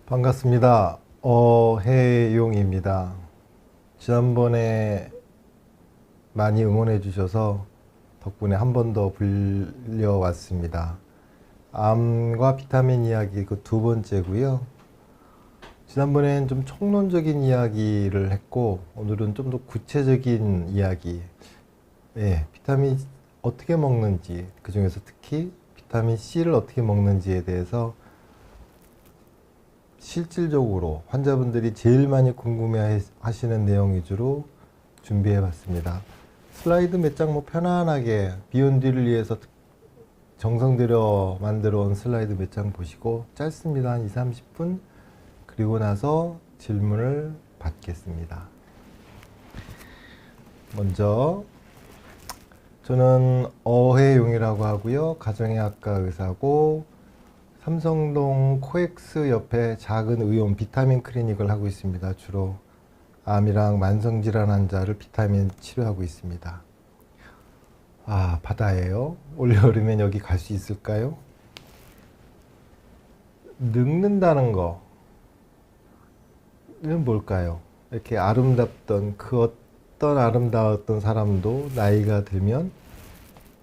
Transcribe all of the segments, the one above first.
반갑습니다. 어해용입니다. 지난번에 많이 응원해 주셔서 덕분에 한 번 더 불려왔습니다. 암과 비타민 이야기 그 두 번째고요. 지난번엔 좀 총론적인 이야기를 했고 오늘은 좀 더 구체적인 이야기, 비타민 어떻게 먹는지, 그 중에서 특히 비타민 C를 어떻게 먹는지에 대해서 실질적으로 환자분들이 제일 많이 궁금해 하시는 내용 위주로 준비해 봤습니다. 슬라이드 몇 장 편안하게 비욘디를 위해서 정성 들여 만들어 온 슬라이드 몇 장 보시고 짧습니다. 한 20-30분. 그리고 나서 질문을 받겠습니다. 먼저 저는 어해용이라고 하고요. 가정의학과 의사고 삼성동 코엑스 옆에 작은 의원 비타민 클리닉을 하고 있습니다. 주로 암이랑 만성질환 환자를 비타민 치료하고 있습니다. 아, 바다예요. 올여름엔 여기 갈 수 있을까요? 늙는다는 거, 이건 뭘까요? 이렇게 아름답던 그 어떤 아름다웠던 사람도 나이가 들면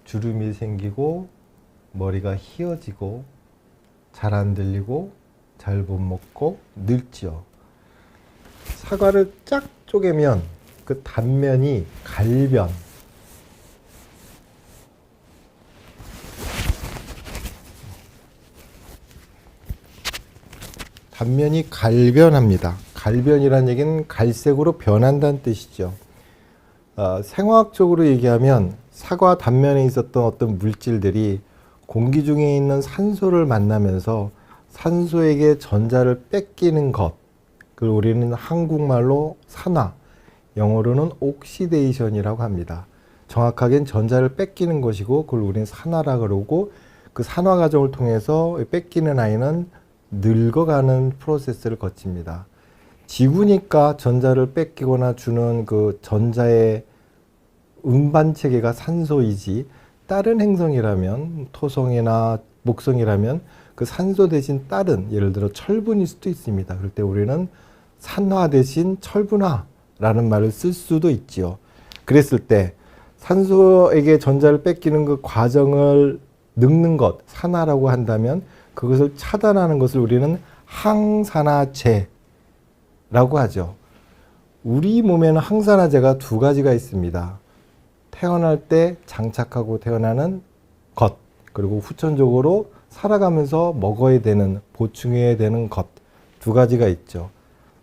주름이 생기고 머리가 휘어지고 잘 안 들리고 잘 못 먹고 늙죠. 사과를 쫙 쪼개면 그 단면이 갈변, 단면이 갈변합니다. 갈변이란 얘기는 갈색으로 변한다는 뜻이죠. 생화학적으로 얘기하면 사과 단면에 있었던 어떤 물질들이 공기 중에 있는 산소를 만나면서 산소에게 전자를 뺏기는 것, 그걸 우리는 한국말로 산화, 영어로는 옥시데이션이라고 합니다. 정확하게는 전자를 뺏기는 것이고 그걸 우리는 산화라 그러고, 그 산화 과정을 통해서 뺏기는 아이는 늙어가는 프로세스를 거칩니다. 지구니까 전자를 뺏기거나 주는 그 전자의 운반 체계가 산소이지, 다른 행성이라면, 토성이나 목성이라면 그 산소 대신 다른, 예를 들어 철분일 수도 있습니다. 그럴 때 우리는 산화 대신 철분화라는 말을 쓸 수도 있지요. 그랬을 때 산소에게 전자를 뺏기는 그 과정을 늙는 것, 산화라고 한다면 그것을 차단하는 것을 우리는 항산화제라고 하죠. 우리 몸에는 항산화제가 두 가지가 있습니다. 태어날 때 장착하고 태어나는 것, 그리고 후천적으로 살아가면서 먹어야 되는, 보충해야 되는 것, 두 가지가 있죠.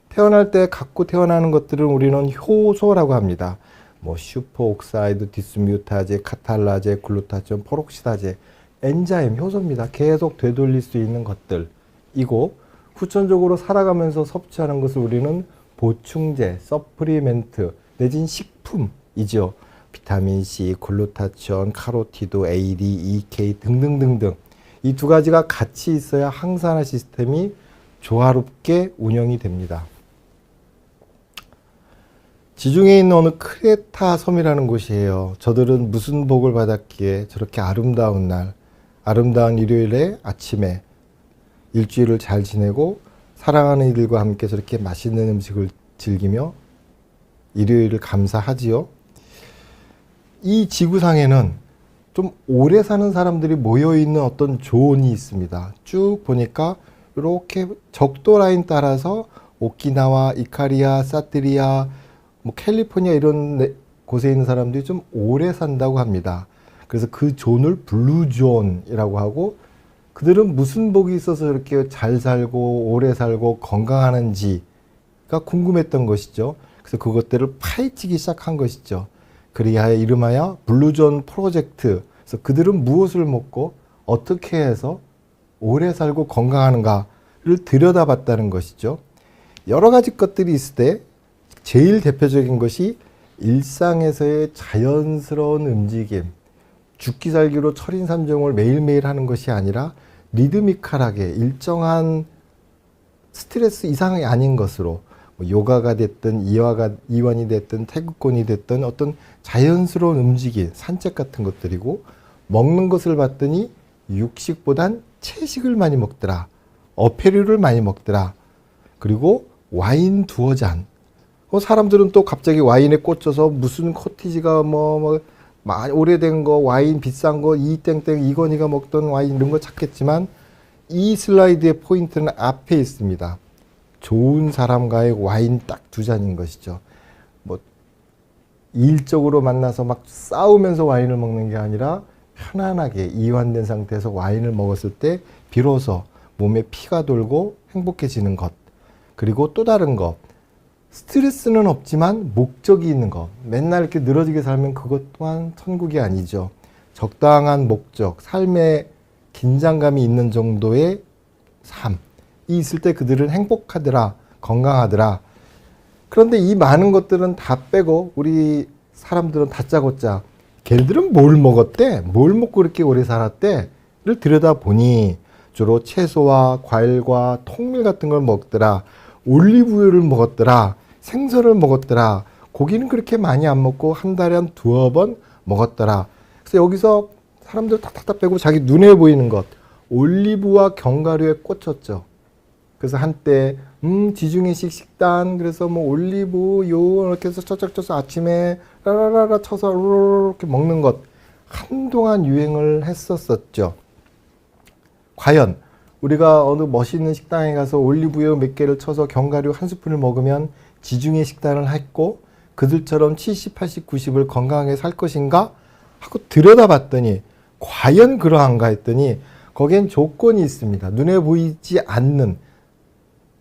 태어날 때 갖고 태어나는 것들은 우리는 효소라고 합니다. 뭐 슈퍼옥사이드, 디스뮤타제, 카탈라제, 글루타치온, 포록시다제, 엔자임, 효소입니다. 계속 되돌릴 수 있는 것들이고, 후천적으로 살아가면서 섭취하는 것을 우리는 보충제, 서프리멘트 내진 식품이죠. 비타민 C, 글루타치온, 카로티도, AD, EK 등등등등. 이 두 가지가 같이 있어야 항산화 시스템이 조화롭게 운영이 됩니다. 지중해에 있는 어느 크레타 섬이라는 곳이에요. 저들은 무슨 복을 받았기에 저렇게 아름다운 날, 아름다운 일요일에 아침에 일주일을 잘 지내고 사랑하는 이들과 함께 저렇게 맛있는 음식을 즐기며 일요일을 감사하지요. 이 지구상에는 좀 오래 사는 사람들이 모여있는 어떤 존이 있습니다. 쭉 보니까 이렇게 적도 라인 따라서 오키나와, 이카리아, 사티리아, 뭐 캘리포니아 이런 곳에 있는 사람들이 좀 오래 산다고 합니다. 그래서 그 존을 블루존이라고 하고, 그들은 무슨 복이 있어서 이렇게 잘 살고 오래 살고 건강하는지가 궁금했던 것이죠. 그래서 그것들을 파헤치기 시작한 것이죠. 그리하여 이름하여 블루존 프로젝트. 그래서 그들은 무엇을 먹고 어떻게 해서 오래 살고 건강하는가를 들여다봤다는 것이죠. 여러 가지 것들이 있을 때 제일 대표적인 것이 일상에서의 자연스러운 움직임, 죽기 살기로 철인삼종을 매일매일 하는 것이 아니라 리드미컬하게 일정한 스트레스 이상이 아닌 것으로, 뭐 요가가 됐든 이완이 됐든 태극권이 됐든 어떤 자연스러운 움직임, 산책 같은 것들이고, 먹는 것을 봤더니 육식보단 채식을 많이 먹더라, 어패류를 많이 먹더라 그리고 와인 두어 잔. 사람들은 또 갑자기 와인에 꽂혀서 무슨 코티지가 오래된 거, 와인 비싼 거, 이 땡땡 이건희가 먹던 와인 이런 거 찾겠지만 이 슬라이드의 포인트는 앞에 있습니다. 좋은 사람과의 와인 딱 두 잔인 것이죠. 일적으로 만나서 막 싸우면서 와인을 먹는 게 아니라 편안하게 이완된 상태에서 와인을 먹었을 때 비로소 몸에 피가 돌고 행복해지는 것. 그리고 또 다른 것. 스트레스는 없지만 목적이 있는 것. 맨날 이렇게 늘어지게 살면 그것 또한 천국이 아니죠. 적당한 목적, 삶에 긴장감이 있는 정도의 삶. 이 있을 때 그들은 행복하더라, 건강하더라. 그런데 이 많은 것들은 다 빼고 우리 사람들은 다짜고짜 걔들은 뭘 먹었대? 뭘 먹고 그렇게 오래 살았대? 를 들여다보니 주로 채소와 과일과 통밀 같은 걸 먹더라. 올리브유를 먹었더라. 생선을 먹었더라. 고기는 그렇게 많이 안 먹고 한 달에 한 두어 번 먹었더라. 그래서 여기서 사람들 탁탁탁 빼고 자기 눈에 보이는 것, 올리브와 견과류에 꽂혔죠. 그래서 한때 지중해식 식단, 그래서 올리브유 이렇게 해서 쩍쩍 쳐서 아침에 라라라라 쳐서 이렇게 먹는 것 한동안 유행을 했었었죠. 과연 우리가 어느 멋있는 식당에 가서 올리브유 몇 개를 쳐서 견과류 한 스푼을 먹으면 지중해 식단을 했고 그들처럼 70, 80, 90을 건강하게 살 것인가 하고 들여다봤더니 과연 그러한가 했더니 거기엔 조건이 있습니다. 눈에 보이지 않는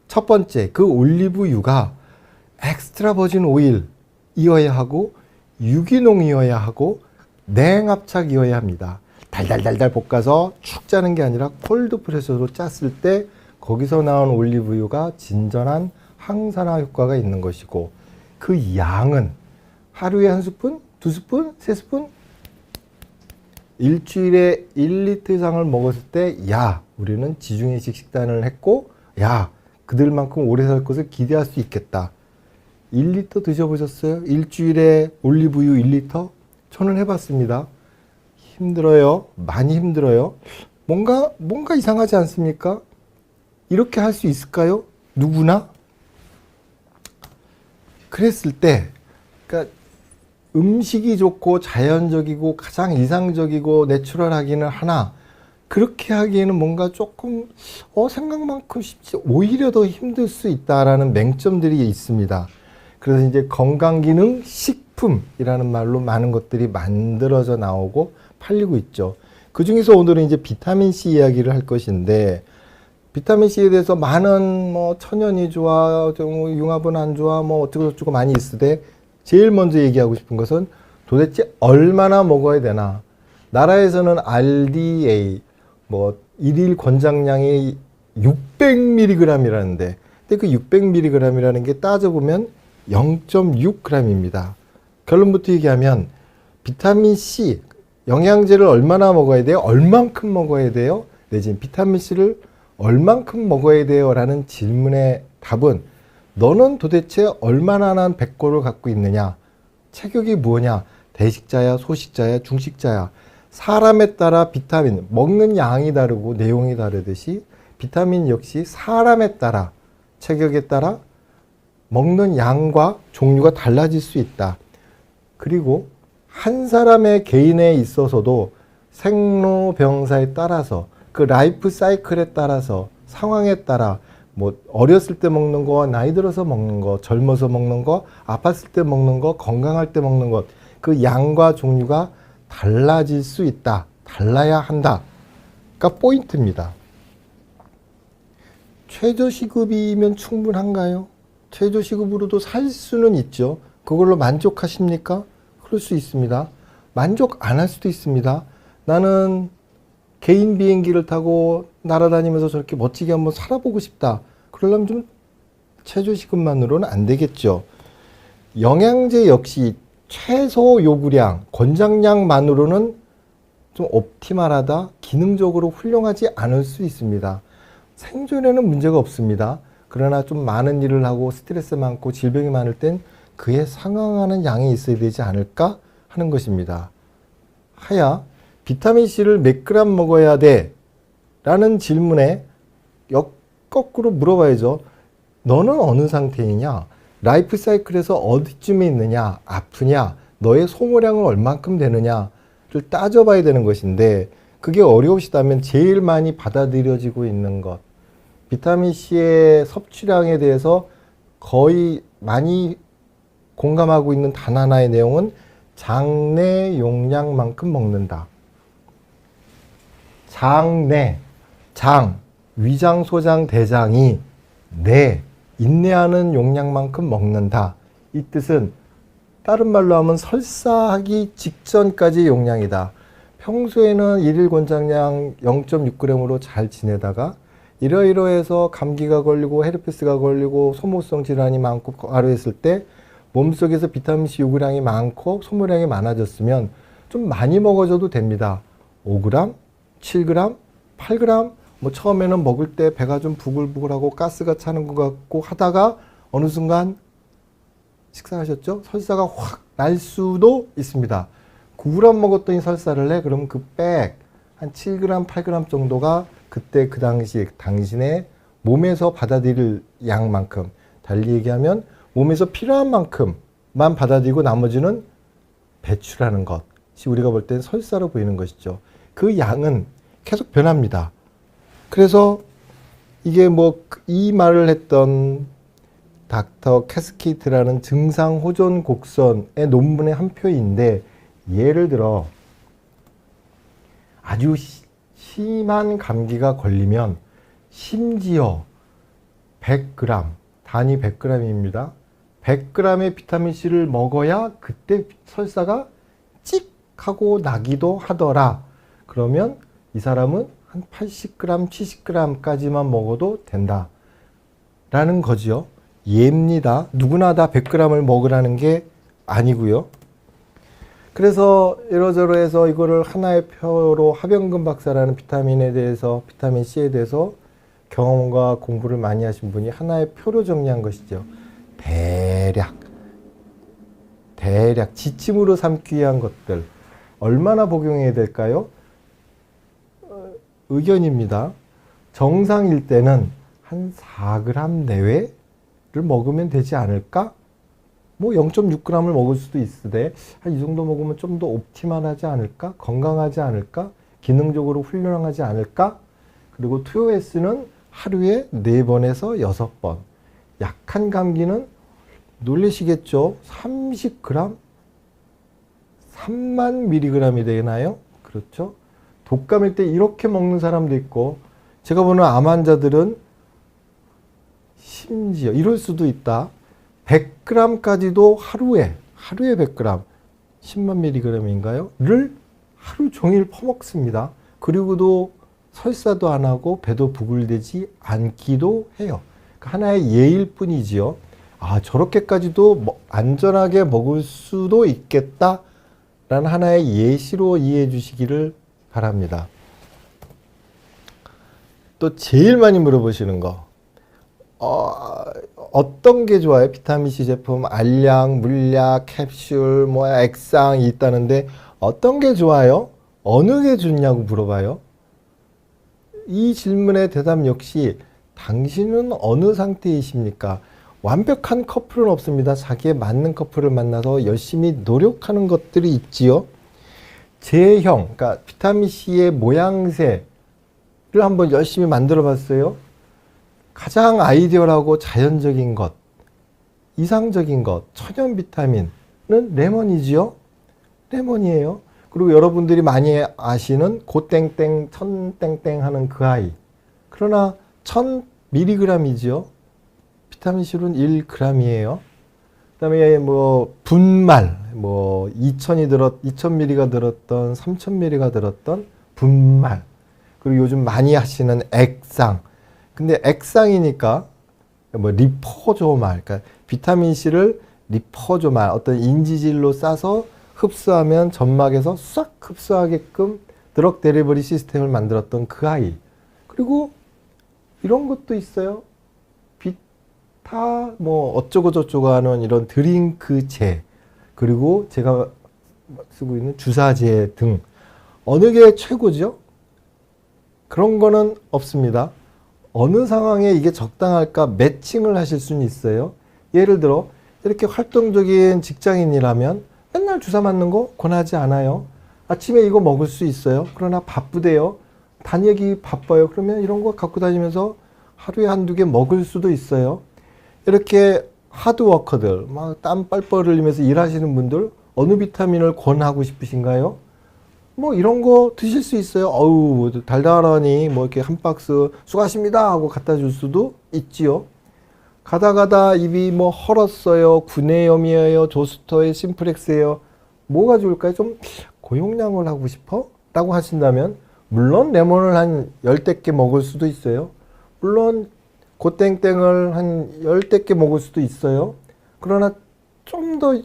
첫 번째, 그 올리브유가 엑스트라 버진 오일이어야 하고 유기농이어야 하고 냉압착이어야 합니다. 달달달달 볶아서 축 짜는 게 아니라 콜드 프레셔로 짰을 때 거기서 나온 올리브유가 진정한 항산화 효과가 있는 것이고 그 양은 하루에 한 스푼, 두 스푼, 세 스푼, 일주일에 1리터 이상을 먹었을 때 우리는 지중해식 식단을 했고 그들만큼 오래 살 것을 기대할 수 있겠다. 1리터 드셔보셨어요? 일주일에 올리브유 1리터? 저는 해봤습니다. 힘들어요. 많이 힘들어요. 뭔가 이상하지 않습니까? 이렇게 할 수 있을까요? 누구나? 그랬을 때, 그러니까 음식이 좋고 자연적이고 가장 이상적이고 내추럴하기는 하나, 그렇게 하기에는 뭔가 조금 생각만큼 쉽지 오히려 더 힘들 수 있다라는 맹점들이 있습니다. 그래서 이제 건강기능 식품이라는 말로 많은 것들이 만들어져 나오고 팔리고 있죠. 그 중에서 오늘은 이제 비타민C 이야기를 할 것인데 비타민C에 대해서 많은 천연이 좋아, 융합은 안 좋아, 어쩌고 많이 있으되 제일 먼저 얘기하고 싶은 것은 도대체 얼마나 먹어야 되나. 나라에서는 RDA 일일 권장량이 600mg이라는데 근데 그 600mg이라는 게 따져보면 0.6g입니다. 결론부터 얘기하면 비타민C 영양제를 얼마나 먹어야 돼요? 얼만큼 먹어야 돼요? 내지는 비타민C를 얼만큼 먹어야 돼요? 라는 질문의 답은 너는 도대체 얼마나 난 백골을 갖고 있느냐? 체격이 뭐냐? 대식자야, 소식자야, 중식자야? 사람에 따라 비타민, 먹는 양이 다르고 내용이 다르듯이 비타민 역시 사람에 따라, 체격에 따라 먹는 양과 종류가 달라질 수 있다. 그리고 한 사람의 개인에 있어서도 생로병사에 따라서 그 라이프 사이클에 따라서 상황에 따라 어렸을 때 먹는 거, 나이 들어서 먹는 거, 젊어서 먹는 거, 아팠을 때 먹는 거, 건강할 때 먹는 것, 그 양과 종류가 달라질 수 있다. 달라야 한다. 그러니까 포인트입니다. 최저시급이면 충분한가요? 최저시급으로도 살 수는 있죠. 그걸로 만족하십니까? 그럴 수 있습니다. 만족 안 할 수도 있습니다. 나는 개인 비행기를 타고 날아다니면서 저렇게 멋지게 한번 살아보고 싶다. 그러려면 좀 최저시급만으로는 안 되겠죠. 영양제 역시 최소 요구량, 권장량만으로는 좀 옵티멀하다, 기능적으로 훌륭하지 않을 수 있습니다. 생존에는 문제가 없습니다. 그러나 좀 많은 일을 하고 스트레스 많고 질병이 많을 땐 그에 상응하는 양이 있어야 되지 않을까 하는 것입니다. 하야 비타민C를 몇 그램 먹어야 돼? 라는 질문에 거꾸로 물어봐야죠. 너는 어느 상태이냐? 라이프 사이클에서 어디쯤에 있느냐? 아프냐? 너의 소모량은 얼만큼 되느냐를 따져봐야 되는 것인데 그게 어려우시다면 제일 많이 받아들여지고 있는 것. 비타민C의 섭취량에 대해서 거의 많이 공감하고 있는 단 하나의 내용은 장내 용량만큼 먹는다. 장내, 장, 위장, 소장, 대장이 인내하는 용량만큼 먹는다. 이 뜻은 다른 말로 하면 설사하기 직전까지 용량이다. 평소에는 일일 권장량 0.6g으로 잘 지내다가 이러이러해서 감기가 걸리고 헤르페스가 걸리고 소모성 질환이 많고 과로했을 때 몸속에서 비타민C 요구량이 많고 소모량이 많아졌으면 좀 많이 먹어줘도 됩니다. 5g, 7g, 8g 뭐 처음에는 먹을 때 배가 좀 부글부글하고 가스가 차는 것 같고 하다가 어느 순간 식사하셨죠? 설사가 확 날 수도 있습니다. 9g 먹었더니 설사를 해? 그럼 그 백 한 7g, 8g 정도가 그때 그 당시 당신의 몸에서 받아들일 양만큼, 달리 얘기하면 몸에서 필요한 만큼만 받아들이고 나머지는 배출하는 것이 우리가 볼 땐 설사로 보이는 것이죠. 그 양은 계속 변합니다. 그래서 이게 뭐 이 말을 했던 닥터 캐스키트라는 증상 호전 곡선의 논문의 한 표인데 예를 들어 아주 심한 감기가 걸리면 심지어 100g, 단위 100g입니다. 100g의 비타민C를 먹어야 그때 설사가 찍 하고 나기도 하더라. 그러면 이 사람은 한 80g, 70g까지만 먹어도 된다. 라는 거지요. 예입니다. 누구나 다 100g을 먹으라는 게 아니고요. 그래서 이러저러 해서 이거를 하나의 표로 하병근 박사라는 비타민에 대해서, 비타민 C에 대해서 경험과 공부를 많이 하신 분이 하나의 표로 정리한 것이죠. 대략 지침으로 삼기 위한 것들 얼마나 복용해야 될까요? 의견입니다. 정상일 때는 한 4g 내외를 먹으면 되지 않을까? 뭐 0.6g을 먹을 수도 있으되 한 이 정도 먹으면 좀 더 옵티멀하지 않을까? 건강하지 않을까? 기능적으로 훌륭하지 않을까? 그리고 TOS는 하루에 4번에서 6번. 약한 감기는 놀라시겠죠? 30g? 3만 mg이 되나요? 그렇죠? 독감일 때 이렇게 먹는 사람도 있고 제가 보는 암 환자들은 심지어 이럴 수도 있다. 100g까지도 하루에 100g, 10만 mg인가요? 를 하루 종일 퍼먹습니다. 그리고도 설사도 안 하고 배도 부글대지 않기도 해요. 하나의 예일 뿐이지요. 아, 저렇게까지도 안전하게 먹을 수도 있겠다라는 하나의 예시로 이해해 주시기를 바랍니다. 또 제일 많이 물어보시는 거. 어떤 게 좋아요? 비타민C 제품, 알약, 물약, 캡슐, 뭐 액상이 있다는데 어떤 게 좋아요? 어느 게 좋냐고 물어봐요. 이 질문의 대답 역시 당신은 어느 상태이십니까? 완벽한 커플은 없습니다. 자기에 맞는 커플을 만나서 열심히 노력하는 것들이 있지요. 제형, 그러니까 비타민C의 모양새를 한번 열심히 만들어 봤어요. 가장 아이디어라고 자연적인 것, 이상적인 것, 천연 비타민은 레몬이지요. 레몬이에요. 그리고 여러분들이 많이 아시는 고땡땡, 천땡땡 하는 그 아이. 그러나 1000mg이지요. 비타민C는 1g이에요. 그다음에 뭐 분말, 뭐 2000mg가 들었던, 3000mg가 들었던 분말. 그리고 요즘 많이 하시는 액상. 근데 액상이니까 뭐 리포조말, 그러니까 비타민C를 리포조말, 어떤 인지질로 싸서 흡수하면 점막에서 싹 흡수하게끔 드럭 데리버리 시스템을 만들었던 그 아이. 그리고 이런 것도 있어요. 비타 뭐 어쩌고 저쩌고 하는 이런 드링크제, 그리고 제가 쓰고 있는 주사제 등. 어느 게 최고죠? 그런 거는 없습니다. 어느 상황에 이게 적당할까 매칭을 하실 수는 있어요. 예를 들어 이렇게 활동적인 직장인이라면 맨날 주사 맞는 거 권하지 않아요. 아침에 이거 먹을 수 있어요. 그러나 바쁘대요. 다니기 바빠요. 그러면 이런 거 갖고 다니면서 하루에 한두 개 먹을 수도 있어요. 이렇게 하드워커들, 막 땀 뻘뻘 흘리면서 일하시는 분들 어느 비타민을 권하고 싶으신가요? 뭐 이런 거 드실 수 있어요. 어우, 달달하니 뭐 이렇게 한 박스 수고하십니다 하고 갖다 줄 수도 있지요. 가다 입이 뭐 헐었어요. 구내염이에요. 조스터에 심플렉스예요. 뭐가 좋을까요? 좀 고용량을 하고 싶어? 라고 하신다면 물론 레몬을 한 10대 개 먹을 수도 있어요. 물론 고땡땡을 한 10대 개 먹을 수도 있어요. 그러나 좀 더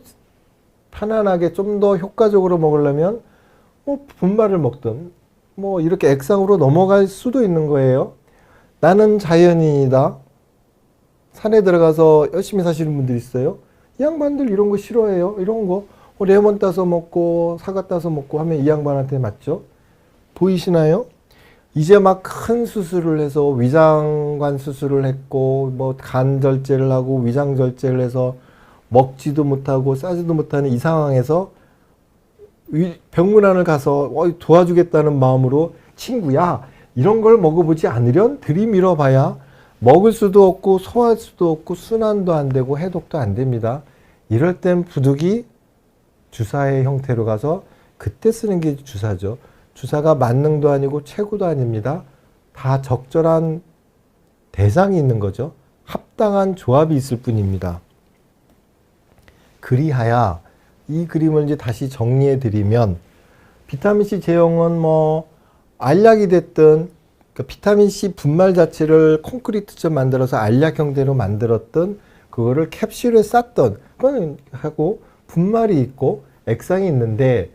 편안하게 좀 더 효과적으로 먹으려면 뭐 분말을 먹든 뭐 이렇게 액상으로 넘어갈 수도 있는 거예요. 나는 자연인이다. 산에 들어가서 열심히 사시는 분들 있어요. 이 양반들 이런 거 싫어해요. 이런 거 레몬 따서 먹고 사과 따서 먹고 하면 이 양반한테 맞죠? 보이시나요? 이제 막 큰 수술을 해서 위장관 수술을 했고 뭐 간 절제를 하고 위장 절제를 해서 먹지도 못하고 싸지도 못하는 이 상황에서 병문안을 가서 도와주겠다는 마음으로 친구야 이런 걸 먹어보지 않으련 들이밀어 봐야 먹을 수도 없고 소화할 수도 없고 순환도 안 되고 해독도 안 됩니다. 이럴 땐 부득이 주사의 형태로 가서 그때 쓰는 게 주사죠. 주사가 만능도 아니고 최고도 아닙니다. 다 적절한 대상이 있는 거죠. 합당한 조합이 있을 뿐입니다. 그리하여 이 그림을 이제 다시 정리해 드리면 비타민C 제형은 뭐 알약이 됐든 그러니까 비타민C 분말 자체를 콘크리트처럼 만들어서 알약 형태로 만들었던 그거를 캡슐에 쌌던 그건 하고 분말이 있고 액상이 있는데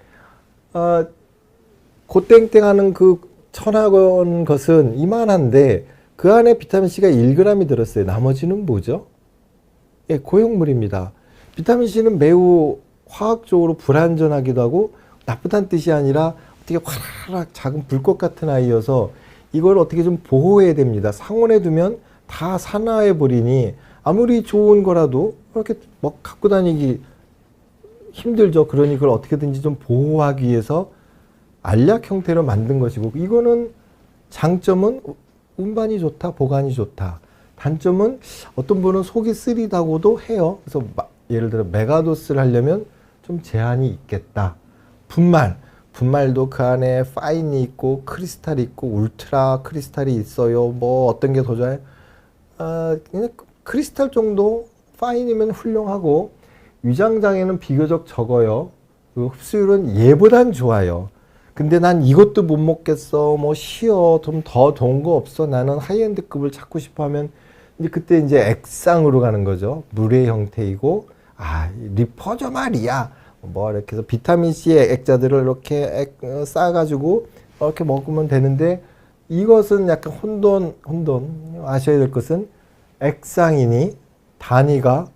고땡땡하는 그 천하건 것은 이만한데 그 안에 비타민C가 1g이 들었어요. 나머지는 뭐죠? 예, 고용물입니다. 비타민C는 매우 화학적으로 불안전하기도 하고 나쁘다는 뜻이 아니라 어떻게 화라락 작은 불꽃 같은 아이여서 이걸 어떻게 좀 보호해야 됩니다. 상온에 두면 다 산화해 버리니 아무리 좋은 거라도 이렇게 뭐 갖고 다니기 힘들죠. 그러니 그걸 어떻게든지 좀 보호하기 위해서 알약 형태로 만든 것이고 이거는 장점은 운반이 좋다, 보관이 좋다. 단점은 어떤 분은 속이 쓰리다고도 해요. 그래서 예를 들어 메가도스를 하려면 좀 제한이 있겠다. 분말도 그 안에 파인이 있고 크리스탈이 있고 울트라 크리스탈이 있어요. 뭐 어떤 게 더 좋아요? 그냥 크리스탈 정도 파인이면 훌륭하고 위장장애는 비교적 적어요. 그 흡수율은 얘보단 좋아요. 근데 난 이것도 못 먹겠어. 뭐 쉬어. 좀 더 좋은 거 없어. 나는 하이엔드급을 찾고 싶어 하면 이제 그때 이제 액상으로 가는 거죠. 물의 형태이고 리퍼저 말이야. 뭐 이렇게 해서 비타민C의 액자들을 이렇게 싸가지고 이렇게 먹으면 되는데 이것은 약간 혼돈 아셔야 될 것은 액상이니 단위가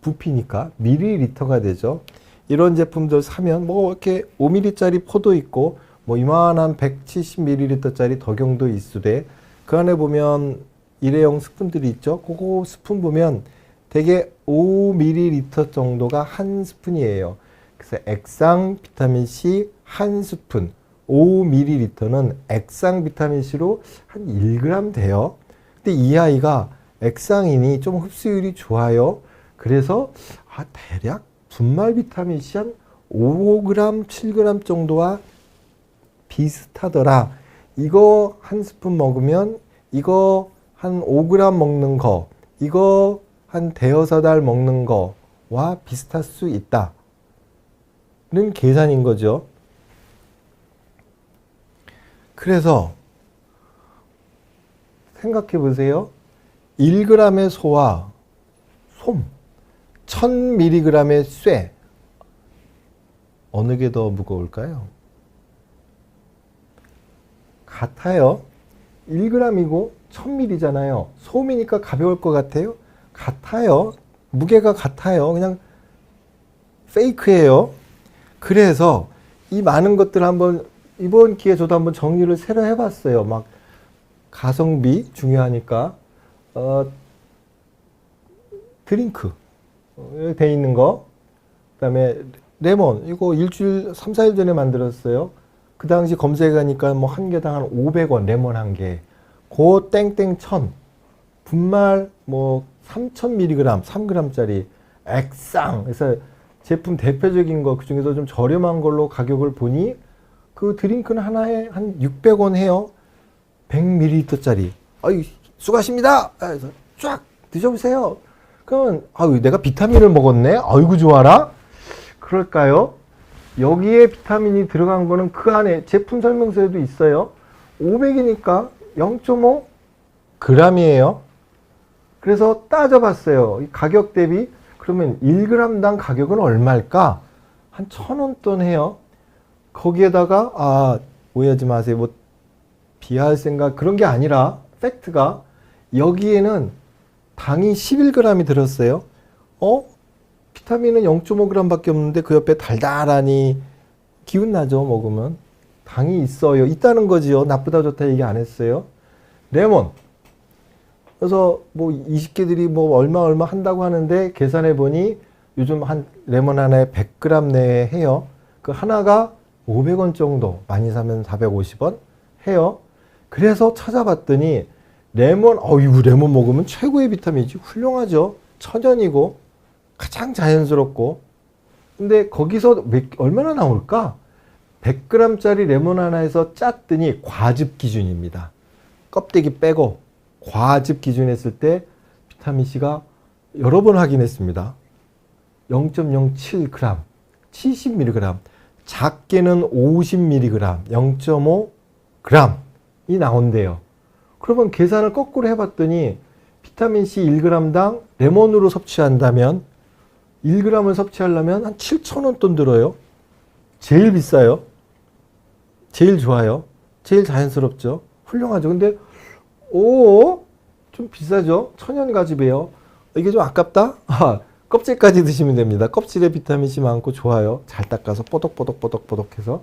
부피니까 밀리리터가 되죠. 이런 제품들 사면 뭐 이렇게 5ml짜리 포도 있고 뭐 이만한 170ml짜리 덕용도 있으되 그 안에 보면 일회용 스푼들이 있죠. 그거 스푼 보면 대개 5ml 정도가 한 스푼이에요. 그래서 액상 비타민C 한 스푼 5ml는 액상 비타민C로 한 1g 돼요. 근데 이 아이가 액상이니 좀 흡수율이 좋아요. 그래서 대략 분말 비타민C 한 5g, 7g 정도와 비슷하더라. 이거 한 스푼 먹으면 이거 한 5g 먹는 거, 이거 한 대여섯 알 먹는 거와 비슷할 수 있다는 계산인 거죠. 그래서 생각해 보세요. 1g의 소와 솜, 1000mg의 쇠 어느 게 더 무거울까요? 같아요. 1g이고 1000mg잖아요. 솜이니까 가벼울 것 같아요. 같아요. 무게가 같아요. 그냥 페이크예요. 그래서 이 많은 것들 한번 이번 기회에 저도 한번 정리를 새로 해봤어요. 막 가성비 중요하니까 드링크 돼 있는 거, 그다음에 레몬 이거 일주일 3, 4일 전에 만들었어요. 그 당시 검색하니까 뭐 한 개당 한 500원 레몬 한 개. 고 땡땡 1000 분말 뭐 3000mg 3g짜리 액상. 그래서 제품 대표적인 거 그중에서 좀 저렴한 걸로 가격을 보니 그 드링크는 하나에 한 600원 해요. 100ml짜리. 아유, 수고하십니다. 그래서 쫙 드셔보세요. 그러면 아유, 내가 비타민을 먹었네. 아이고 좋아라. 그럴까요? 여기에 비타민이 들어간 거는 그 안에 제품 설명서에도 있어요. 500이니까 0.5 g이에요. 그래서 따져봤어요. 가격 대비. 그러면 1g당 가격은 얼마일까? 한 1000원 돈 해요. 거기에다가 오해하지 마세요. 뭐 비하할 생각 그런 게 아니라 팩트가 여기에는 당이 11g이 들었어요. 비타민은 0.5g 밖에 없는데 그 옆에 달달하니 기운 나죠, 먹으면. 당이 있어요. 있다는 거지요. 나쁘다 좋다 얘기 안 했어요. 레몬. 그래서 뭐 20개들이 뭐 얼마 한다고 하는데 계산해 보니 요즘 한 레몬 하나에 100g 내에 해요. 그 하나가 500원 정도, 많이 사면 450원 해요. 그래서 찾아봤더니 레몬, 이거 레몬 먹으면 최고의 비타민이지. 훌륭하죠. 천연이고 가장 자연스럽고. 근데 거기서 얼마나 나올까? 100g짜리 레몬 하나에서 짰더니 과즙 기준입니다. 껍데기 빼고 과즙 기준 했을 때 비타민C가 여러 번 확인했습니다. 0.07g, 70mg, 작게는 50mg, 0.5g이 나온대요. 그러면 계산을 거꾸로 해봤더니 비타민C 1g당 레몬으로 섭취한다면 1g을 섭취하려면 한 7,000원 돈 들어요. 제일 비싸요. 제일 좋아요. 제일 자연스럽죠. 훌륭하죠. 근데 좀 비싸죠. 천연가즙이에요. 이게 좀 아깝다? 껍질까지 드시면 됩니다. 껍질에 비타민C 많고 좋아요. 잘 닦아서 뽀독뽀독뽀독뽀독 해서.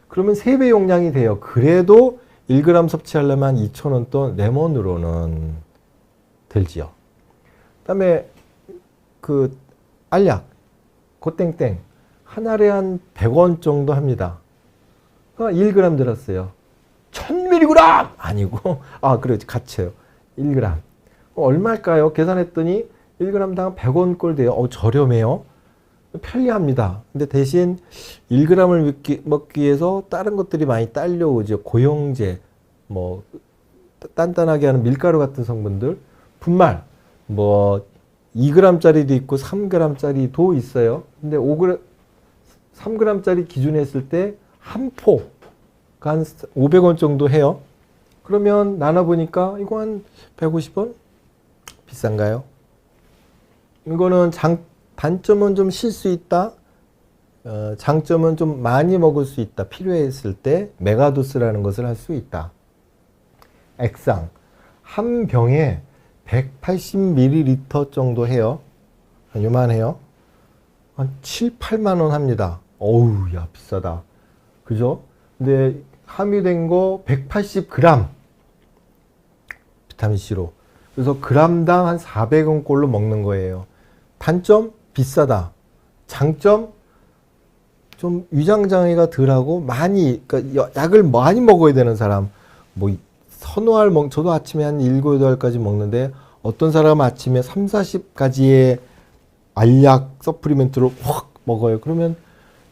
그러면 3배 용량이 돼요. 그래도 1g 섭취하려면 2,000원 돈 레몬으로는 들지요. 그 다음에 그 알약, 고땡땡 한 알에 한 100원 정도 합니다. 1g 들었어요. 1000mg! 아니고 그래 같이요. 1g. 얼마일까요? 계산했더니 1g당 100원 꼴 돼요. 저렴해요. 편리합니다. 근데 대신 1g을 먹기 위해서 다른 것들이 많이 딸려오죠. 고용제, 뭐 단단하게 하는 밀가루 같은 성분들, 분말, 뭐 2g짜리도 있고 3g짜리도 있어요. 근데 3g짜리 기준에 했을 때 한 포가 한 500원 정도 해요. 그러면 나눠보니까 이거 한 150원? 비싼가요? 이거는 단점은 좀 쉴 수 있다. 장점은 좀 많이 먹을 수 있다. 필요했을 때 메가도스라는 것을 할 수 있다. 액상 한 병에 180ml 정도 해요. 요만해요. 한 7, 8만 원 합니다. 어우, 야, 비싸다. 그죠? 근데 함유된 거 180g 비타민C로. 그래서 g당 한 400원 꼴로 먹는 거예요. 단점? 비싸다. 장점? 좀 위장장애가 덜하고 그러니까 약을 많이 먹어야 되는 사람, 뭐 저도 아침에 한 7, 8알까지 먹는데 어떤 사람은 아침에 3, 40가지의 알약 서플리멘트를 확 먹어요. 그러면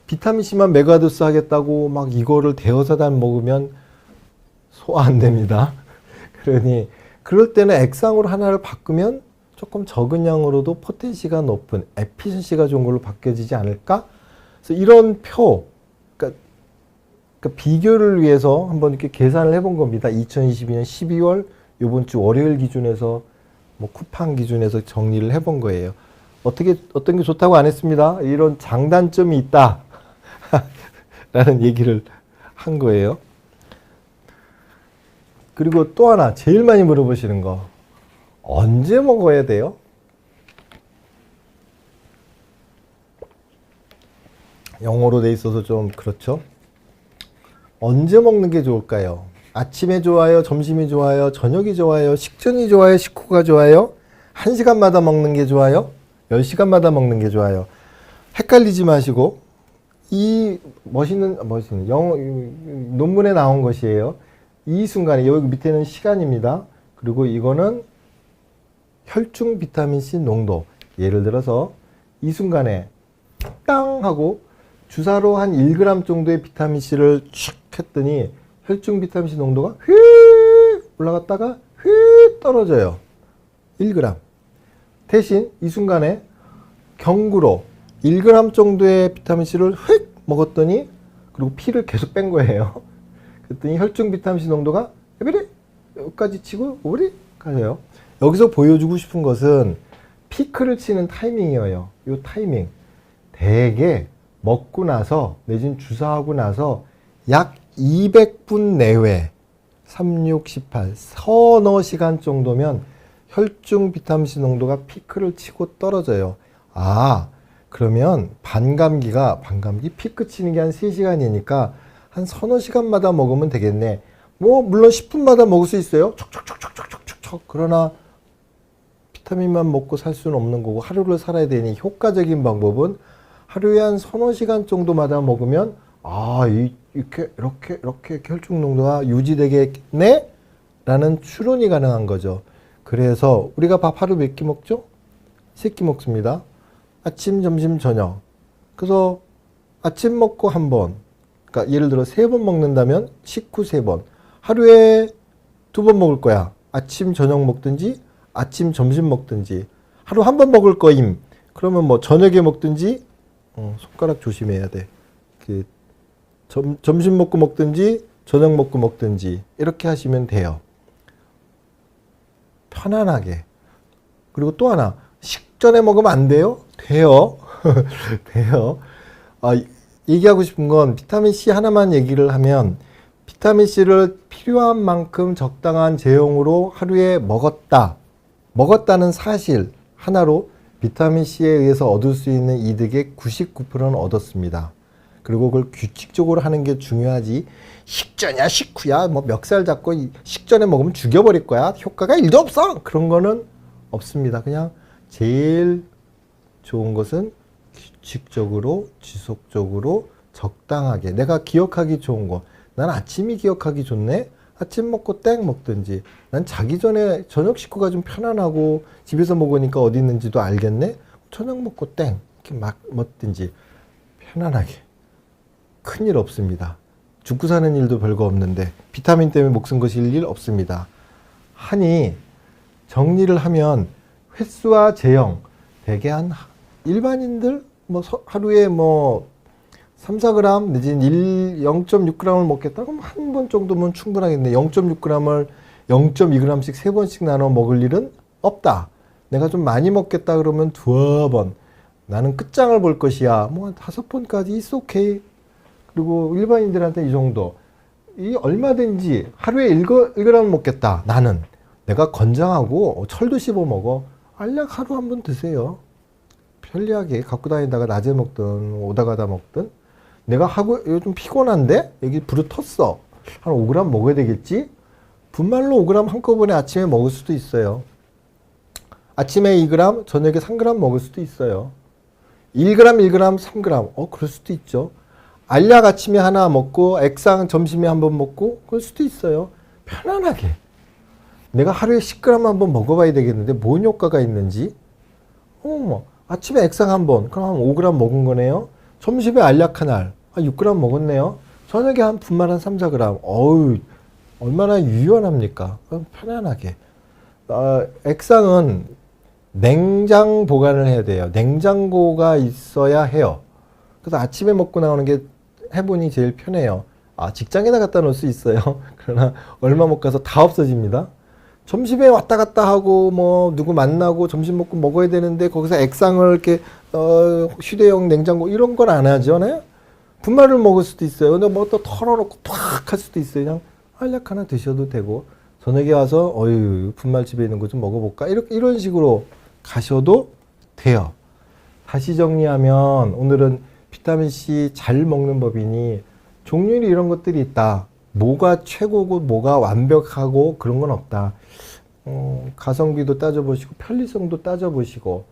비타민C만 메가도스 하겠다고 막 이거를 대여사단 먹으면 소화 안 됩니다. 그러니 그럴 때는 액상으로 하나를 바꾸면 조금 적은 양으로도 포텐시가 높은 에피션시가 좋은 걸로 바뀌어지지 않을까? 그래서 이런 그러니까 비교를 위해서 한번 이렇게 계산을 해본 겁니다. 2022년 12월 이번 주 월요일 기준에서 뭐 쿠팡 기준에서 정리를 해본 거예요. 어떤 게 좋다고 안 했습니다. 이런 장단점이 있다 라는 얘기를 한 거예요. 그리고 또 하나 제일 많이 물어보시는 거, 언제 먹어야 돼요? 영어로 돼 있어서 좀 그렇죠. 언제 먹는 게 좋을까요? 아침에 좋아요, 점심이 좋아요, 저녁이 좋아요, 식전이 좋아요, 식후가 좋아요, 1시간마다 먹는 게 좋아요, 10시간마다 먹는 게 좋아요. 헷갈리지 마시고 이 멋있는 논문에 나온 것이에요. 이 순간에 여기 밑에는 시간입니다. 그리고 이거는 혈중 비타민C 농도. 예를 들어서 이 순간에 땅 하고 주사로 한 1g 정도의 비타민C를 촥 했더니 혈중 비타민C 농도가 휙 올라갔다가 휙 떨어져요. 1g. 대신 이 순간에 경구로 1g 정도의 비타민C를 휙 먹었더니 그리고 피를 계속 뺀 거예요. 그랬더니 혈중 비타민C 농도가 여기까지 치고 오리 가요. 여기서 보여주고 싶은 것은 피크를 치는 타이밍이에요. 이 타이밍. 대개 먹고 나서 내지는 주사하고 나서 약 200분 내외 3, 6, 18 서너 시간 정도면 혈중 비타민C 농도가 피크를 치고 떨어져요. 아, 그러면 반감기 피크 치는 게 한 3시간이니까 한 서너 시간마다 먹으면 되겠네. 뭐 물론 10분마다 먹을 수 있어요. 척척척척척척척. 그러나 비타민만 먹고 살 수는 없는 거고 하루를 살아야 되니 효과적인 방법은 하루에 한 서너 시간 정도마다 먹으면 이렇게 혈중 농도가 유지되겠네? 라는 추론이 가능한 거죠. 그래서 우리가 밥 하루 몇 끼 먹죠? 3끼 먹습니다. 아침, 점심, 저녁. 그래서 아침 먹고 한 번, 그러니까 예를 들어 3번 먹는다면 식후 3번. 하루에 2번 먹을 거야. 아침, 저녁 먹든지 아침, 점심 먹든지. 하루 한 번 먹을 거임. 그러면 뭐 저녁에 먹든지 손가락 조심해야 돼. 점심 먹고 먹든지 저녁 먹고 먹든지 이렇게 하시면 돼요. 편안하게. 그리고 또 하나, 식전에 먹으면 안 돼요? 돼요. 돼요. 얘기하고 싶은 건 비타민C 하나만 얘기를 하면 비타민C를 필요한 만큼 적당한 제형으로 하루에 먹었다는 사실 하나로 비타민C에 의해서 얻을 수 있는 이득의 99%는 얻었습니다. 그리고 그걸 규칙적으로 하는 게 중요하지, 식전이야 식후야 뭐 멱살 잡고 식전에 먹으면 죽여버릴 거야, 효과가 1도 없어, 그런 거는 없습니다. 그냥 제일 좋은 것은 규칙적으로 지속적으로 적당하게 내가 기억하기 좋은 거. 난 아침이 기억하기 좋네. 아침 먹고 땡 먹든지, 난 자기 전에 저녁 식후가 좀 편안하고 집에서 먹으니까 어디 있는지도 알겠네. 저녁 먹고 땡 이렇게 막 먹든지 편안하게. 큰일 없습니다. 죽고 사는 일도 별거 없는데 비타민 때문에 목숨 거실 일 없습니다. 하니 정리를 하면 횟수와 제형 대개 한 일반인들 뭐 하루에 뭐 3, 4g 내지는 0.6g을 먹겠다 그럼 한 번 정도면 충분하겠네. 0.6g을 0.2g씩 3번씩 나눠 먹을 일은 없다. 내가 좀 많이 먹겠다 그러면 2번. 나는 끝장을 볼 것이야. 뭐 한 5번까지 is okay. 그리고 일반인들한테 이 정도. 이 얼마든지 하루에 1g 먹겠다. 나는 내가 건장하고 철도 씹어 먹어. 알약 하루 한 번 드세요. 편리하게 갖고 다니다가 낮에 먹든 오다 가다 먹든. 내가 하고 요즘 피곤한데 여기 불을 텄어. 한 5g 먹어야 되겠지? 분말로 5g 한꺼번에 아침에 먹을 수도 있어요. 아침에 2g, 저녁에 3g 먹을 수도 있어요. 1g, 1g, 3g. 그럴 수도 있죠. 알약 아침에 하나 먹고 액상 점심에 한번 먹고 그럴 수도 있어요. 편안하게. 내가 하루에 10g 한번 먹어봐야 되겠는데 뭔 효과가 있는지. 아침에 액상 한번, 그럼 한 5g 먹은 거네요. 점심에 알약 하나, 6g 먹었네요. 저녁에 한 분말 한 3, 4g. 어우, 얼마나 유연합니까? 편안하게. 액상은 냉장 보관을 해야 돼요. 냉장고가 있어야 해요. 그래서 아침에 먹고 나오는 게 해보니 제일 편해요. 직장에다 갖다 놓을 수 있어요. 그러나 얼마 못 가서 다 없어집니다. 점심에 왔다 갔다 하고 뭐 누구 만나고 점심 먹고 먹어야 되는데 거기서 액상을 이렇게 휴대용 냉장고 이런 걸 안 하죠. 네? 분말을 먹을 수도 있어요. 근데 뭐 또 털어놓고 팍 할 수도 있어요. 그냥 알약 하나 드셔도 되고 저녁에 와서 분말집에 있는 거 좀 먹어볼까 이런 식으로 가셔도 돼요. 다시 정리하면 오늘은 비타민C 잘 먹는 법이니 종류는 이런 것들이 있다. 뭐가 최고고 뭐가 완벽하고 그런 건 없다. 가성비도 따져보시고 편리성도 따져보시고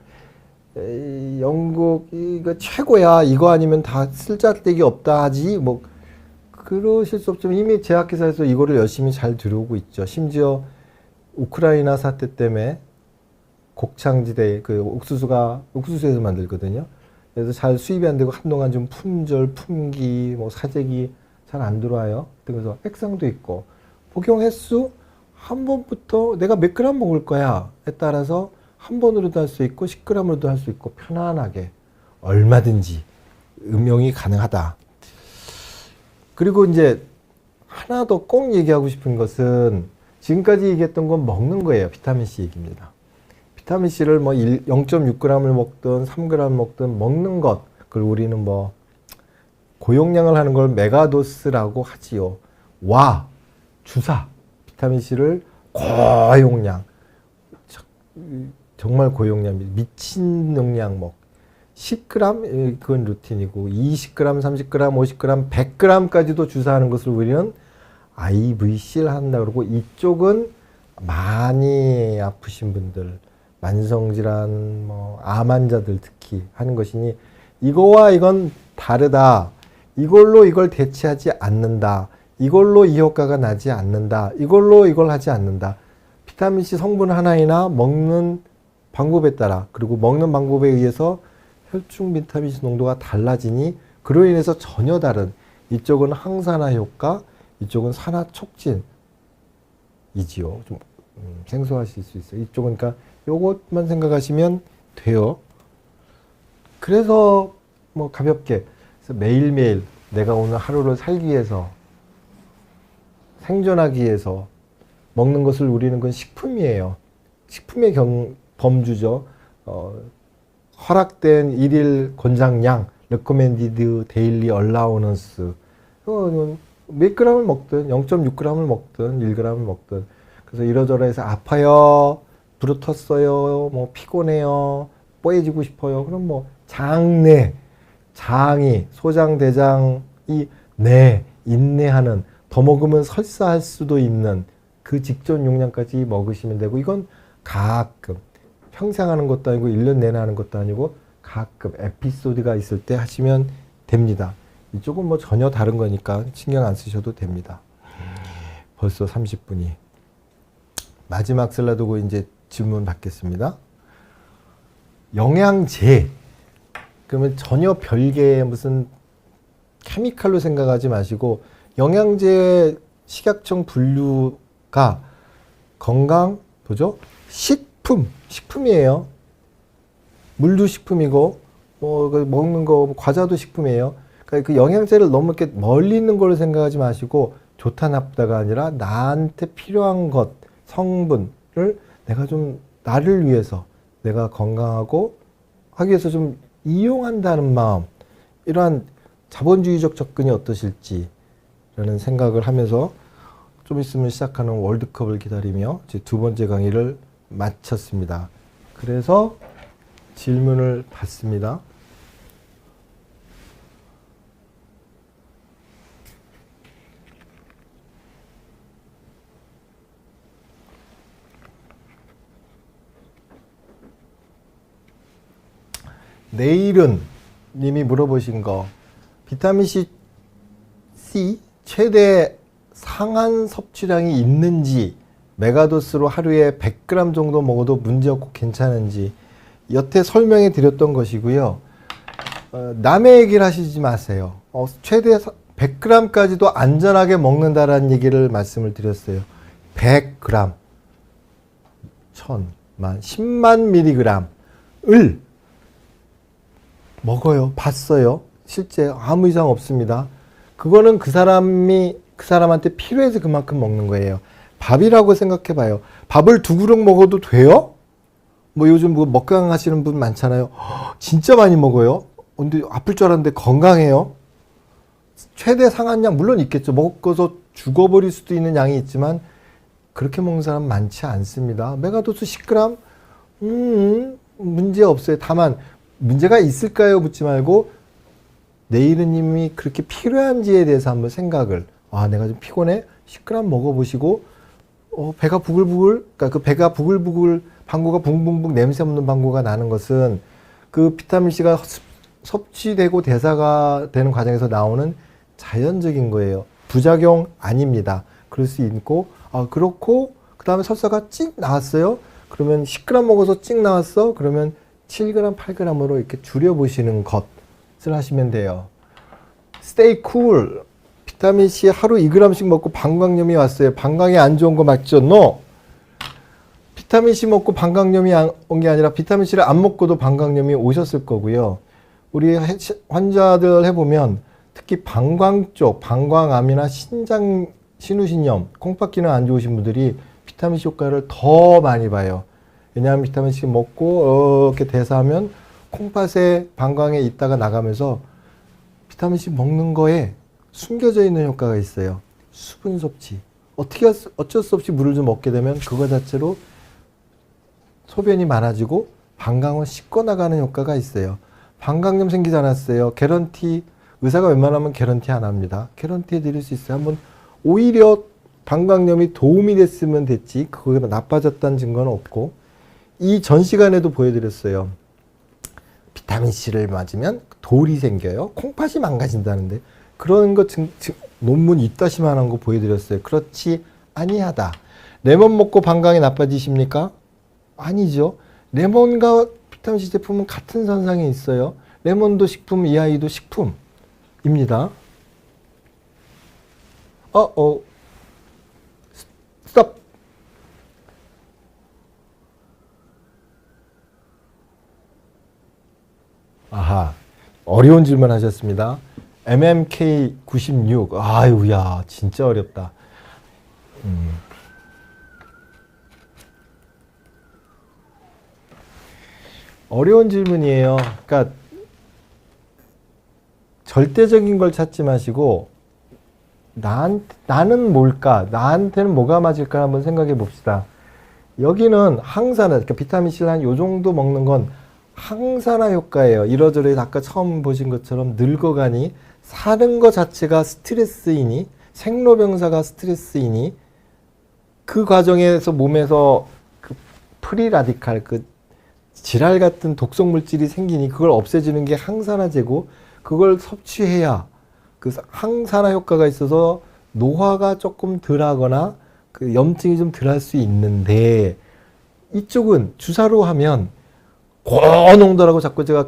영국 이거 최고야 이거 아니면 다 쓸데기 없다 하지 뭐 그러실 수 없지만 이미 제약회사에서 이거를 열심히 잘 들여오고 있죠. 심지어 우크라이나 사태 때문에 곡창지대 그 옥수수에서 만들거든요. 그래서 잘 수입이 안 되고 한동안 좀 품절, 품귀, 뭐 사재기 잘 안 들어와요. 그래서 액상도 있고 복용 횟수 한 번부터 내가 몇 그램 먹을 거야에 따라서 한 번으로도 할 수 있고 10g으로도 할 수 있고 편안하게 얼마든지 음용이 가능하다. 그리고 이제 하나 더 꼭 얘기하고 싶은 것은 지금까지 얘기했던 건 먹는 거예요. 비타민C 얘기입니다. 비타민C를 뭐 0.6g을 먹든 3g 먹든 먹는 것, 그걸 우리는 뭐 고용량을 하는 걸 메가도스라고 하지요. 주사 비타민C를 고용량, 정말 고용량, 미친 용량 10g 그건 루틴이고 20g, 30g, 50g, 100g까지도 주사하는 것을 우리는 IVC를 한다 그러고 이쪽은 많이 아프신 분들, 만성질환, 암 환자들 특히 하는 것이니 이거와 이건 다르다. 이걸로 이걸 대체하지 않는다. 이걸로 이 효과가 나지 않는다. 이걸로 이걸 하지 않는다. 비타민C 성분 하나이나 먹는 방법에 따라 그리고 먹는 방법에 의해서 혈중 비타민C 농도가 달라지니 그로 인해서 전혀 다른 이쪽은 항산화 효과, 이쪽은 산화 촉진이지요. 좀 생소하실 수 있어요. 이쪽은 그러니까 요것만 생각하시면 돼요. 그래서 뭐 가볍게 매일매일 내가 오늘 하루를 살기 위해서 생존하기 위해서 먹는 것을 우리는 그건 식품이에요. 식품의 범주죠. 허락된 일일 권장량 recommended daily allowance 몇 g을 먹든 0.6g을 먹든 1g을 먹든 그래서 이러저러해서 아파요, 부르텄어요, 뭐 피곤해요, 뽀얘지고 싶어요. 그럼 뭐 장이 소장 대장이 인내하는 더 먹으면 설사할 수도 있는 그 직전 용량까지 먹으시면 되고 이건 가끔 평생 하는 것도 아니고 1년 내내 하는 것도 아니고 가끔 에피소드가 있을 때 하시면 됩니다. 이쪽은 뭐 전혀 다른 거니까 신경 안 쓰셔도 됩니다. 벌써 30분이. 마지막 슬라이드고 이제 질문 받겠습니다. 영양제. 그러면 전혀 별개의 무슨 케미칼로 생각하지 마시고 영양제 식약청 분류가 건강, 뭐죠? 식품이에요. 물도 식품이고 먹는 거 과자도 식품이에요. 그러니까 그 영양제를 너무 이렇게 멀리 있는 걸로 생각하지 마시고 좋다 나쁘다가 아니라 나한테 필요한 것 성분을 내가 좀 나를 위해서 내가 건강하고 하기 위해서 좀 이용한다는 마음, 이러한 자본주의적 접근이 어떠실지 라는 생각을 하면서 좀 있으면 시작하는 월드컵을 기다리며 제 두 번째 강의를 마쳤습니다. 그래서 질문을 받습니다. 내일은 님이 물어보신 거 비타민C 최대 상한 섭취량이 있는지 메가도스로 하루에 100g 정도 먹어도 문제없고 괜찮은지 여태 설명해 드렸던 것이고요. 남의 얘기를 하시지 마세요. 최대 100g까지도 안전하게 먹는다라는 얘기를 말씀을 드렸어요. 100g, 1000만, 10만 mg을 먹어요. 봤어요. 실제 아무 이상 없습니다. 그거는 그 사람한테 필요해서 그만큼 먹는 거예요. 밥이라고 생각해 봐요. 밥을 2그릇 먹어도 돼요? 뭐 요즘 뭐 먹방 하시는 분 많잖아요. 진짜 많이 먹어요. 근데 아플 줄 알았는데 건강해요. 최대 상한량 물론 있겠죠. 먹어서 죽어버릴 수도 있는 양이 있지만 그렇게 먹는 사람 많지 않습니다. 메가도스 10g? 문제 없어요. 다만 문제가 있을까요? 묻지 말고 내일은 님이 그렇게 필요한지에 대해서 한번 생각을 아, 내가 좀 피곤해? 10g 먹어보시고, 배가 부글부글, 그러니까 그 배가 부글부글, 방구가 붕붕붕 냄새 없는 방구가 나는 것은 그 비타민C가 섭취되고 대사가 되는 과정에서 나오는 자연적인 거예요. 부작용 아닙니다. 그럴 수 있고, 그렇고, 그 다음에 설사가 찍 나왔어요. 그러면 10g 먹어서 찍 나왔어. 그러면 7g, 8g으로 이렇게 줄여보시는 것을 하시면 돼요. Stay cool. 비타민C 하루 2g씩 먹고 방광염이 왔어요. 방광이 안 좋은 거 맞죠? No. 비타민C 먹고 방광염이 온 게 아니라 비타민C를 안 먹고도 방광염이 오셨을 거고요. 우리 환자들 해보면 특히 방광 쪽, 방광암이나 신장 신우신염, 콩팥 기능 안 좋으신 분들이 비타민C 효과를 더 많이 봐요. 왜냐하면 비타민C 먹고 이렇게 대사하면 콩팥에 방광에 있다가 나가면서 비타민C 먹는 거에 숨겨져 있는 효과가 있어요. 수분 섭취. 어쩔 수 없이 물을 좀 먹게 되면 그거 자체로 소변이 많아지고 방광을 씻고 나가는 효과가 있어요. 방광염 생기지 않았어요. 개런티, 의사가 웬만하면 개런티 안 합니다. 개런티 해드릴 수 있어요. 한번 오히려 방광염이 도움이 됐으면 됐지 그거가 나빠졌다는 증거는 없고, 이 전 시간에도 보여드렸어요. 비타민C를 맞으면 돌이 생겨요. 콩팥이 망가진다는데 그런 거 논문 이따시만한 거 보여드렸어요. 그렇지 아니하다. 레몬 먹고 방광이 나빠지십니까? 아니죠. 레몬과 비타민C 제품은 같은 선상에 있어요. 레몬도 식품, 이 아이도 식품입니다. 스톱. 아하, 어려운 질문 하셨습니다. MMK96. 아유야, 진짜 어렵다. 어려운 질문이에요. 그러니까 절대적인 걸 찾지 마시고 나는 뭘까? 나한테는 뭐가 맞을까? 한번 생각해 봅시다. 여기는 항산화, 그러니까 비타민C를 한 요 정도 먹는 건 항산화 효과예요. 이러저러 아까 처음 보신 것처럼 늙어가니 사는 것 자체가 스트레스이니 생로병사가 스트레스이니 그 과정에서 몸에서 그 프리라디칼, 그 지랄 같은 독성 물질이 생기니 그걸 없애주는 게 항산화제고, 그걸 섭취해야 그 항산화 효과가 있어서 노화가 조금 덜하거나 그 염증이 좀 덜할 수 있는데, 이쪽은 주사로 하면 고농도라고 자꾸 제가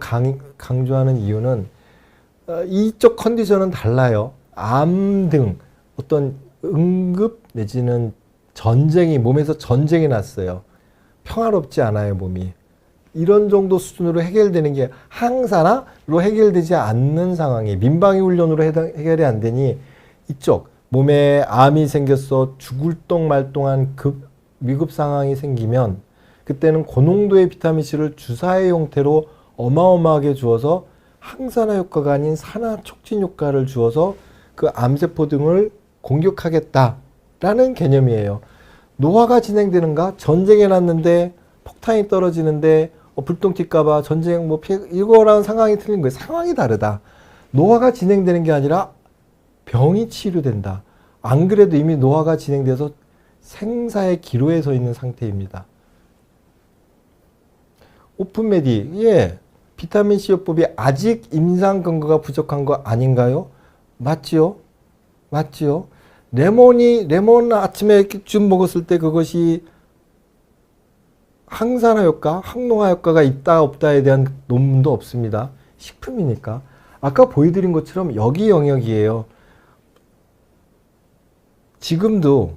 강조하는 이유는 이쪽 컨디션은 달라요. 암 등 어떤 응급 내지는 전쟁이, 몸에서 전쟁이 났어요. 평화롭지 않아요, 몸이. 이런 정도 수준으로 해결되는 게 항산화로 해결되지 않는 상황이, 민방위 훈련으로 해결이 안 되니 이쪽 몸에 암이 생겼어 죽을 똥 말똥한 위급 상황이 생기면 그때는 고농도의 비타민C를 주사의 형태로 어마어마하게 주어서 항산화 효과가 아닌 산화 촉진 효과를 주어서 그 암세포 등을 공격하겠다라는 개념이에요. 노화가 진행되는가? 전쟁에 났는데 폭탄이 떨어지는데 불똥 튈까봐 전쟁 이거랑 상황이 틀린 거예요. 상황이 다르다. 노화가 진행되는 게 아니라 병이 치료된다. 안 그래도 이미 노화가 진행돼서 생사의 기로에 서 있는 상태입니다. 오픈메디, 예, 비타민C 요법이 아직 임상 근거가 부족한 거 아닌가요? 맞지요? 맞지요? 레몬 아침에 이렇게 쭉 먹었을 때 그것이 항산화 효과, 항노화 효과가 있다 없다에 대한 논문도 없습니다. 식품이니까. 아까 보여드린 것처럼 여기 영역이에요. 지금도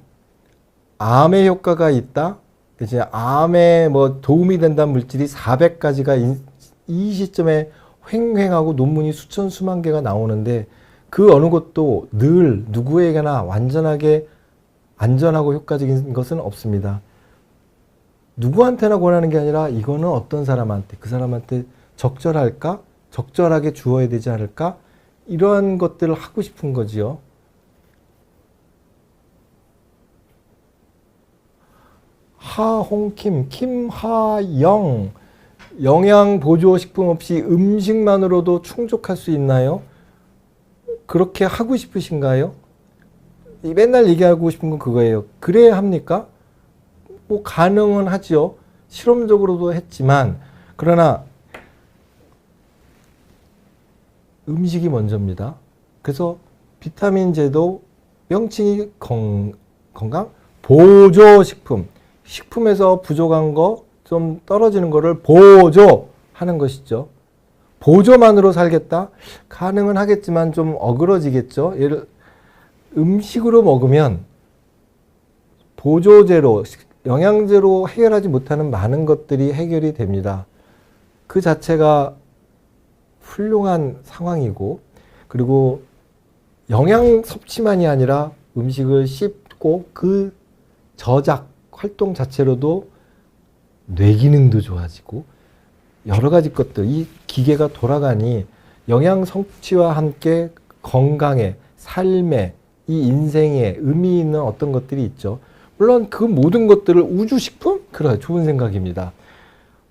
암의 효과가 있다, 이제 암에 도움이 된다는 물질이 400가지가 이 시점에 횡행하고 논문이 수천 수만 개가 나오는데, 그 어느 것도 늘 누구에게나 완전하게 안전하고 효과적인 것은 없습니다. 누구한테나 권하는 게 아니라 이거는 어떤 사람한테, 그 사람한테 적절할까? 적절하게 주어야 되지 않을까? 이러한 것들을 하고 싶은 거지요. 하홍킴, 김하영, 영양 보조 식품 없이 음식만으로도 충족할 수 있나요? 그렇게 하고 싶으신가요? 맨날 얘기하고 싶은 건 그거예요. 그래야 합니까? 뭐 가능은 하지요. 실험적으로도 했지만 그러나 음식이 먼저입니다. 그래서 비타민제도 명칭이 건강 보조식품, 식품에서 부족한 거 좀 떨어지는 거를 보조하는 것이죠. 보조만으로 살겠다? 가능은 하겠지만 좀 어그러지겠죠. 음식으로 먹으면 보조제로, 영양제로 해결하지 못하는 많은 것들이 해결이 됩니다. 그 자체가 훌륭한 상황이고, 그리고 영양 섭취만이 아니라 음식을 씹고 그 저작 활동 자체로도 뇌 기능도 좋아지고 여러 가지 것들, 이 기계가 돌아가니 영양 섭취와 함께 건강에, 삶에, 이 인생에 의미 있는 어떤 것들이 있죠. 물론 그 모든 것들을 우주식품? 그래, 좋은 생각입니다.